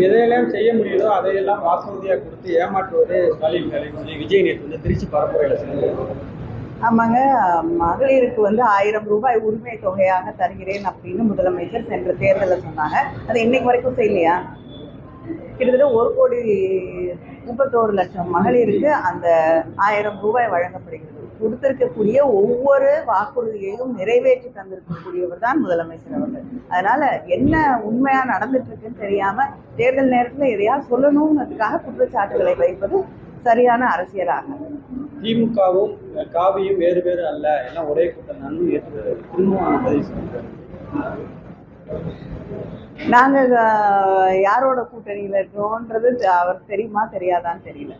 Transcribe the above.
எதையெல்லாம் செய்ய முடியுதோ அதையெல்லாம் வாக்குறுதியாக கொடுத்து ஏமாற்றுவது ஸ்டாலின் வேலை விஜய் நேற்று வந்து திருச்சி பரப்புரையில் செஞ்சு. ஆமாங்க, மகளிருக்கு 1000 ரூபாய் உரிமை தொகையாக தருகிறேன் அப்படின்னு முதலமைச்சர் சென்ற தேர்தலில் சொன்னாங்க. அது இன்னைக்கு வரைக்கும் செய்யலையா? கிட்டத்தட்ட 1,31,00,000 மகளிருக்கு அந்த 1000 ரூபாய் வழங்கப்படுகிறது. கொடுத்திருக்கக்கூடிய ஒவ்வொரு வாக்குறுதியையும் நிறைவேற்றி தந்திருக்கக்கூடியவர் தான் முதலமைச்சர் அவர்கள். அதனால என்ன உண்மையா நடந்துட்டு இருக்குன்னு தெரியாம தேர்தல் நேரத்தில் எதையாவது சொல்லணுங்கிறதுக்காக குற்றச்சாட்டுகளை வைப்பது சரியான அரசியலாக. திமுகவும் காவியும் வேறு வேறு அல்ல, எல்லாம் ஒரே கூட்டம் நாங்க யாரோட கூட்டணியில இருக்கோம்ன்றது அவர் தெரியுமா தெரியாதான்னு தெரியல.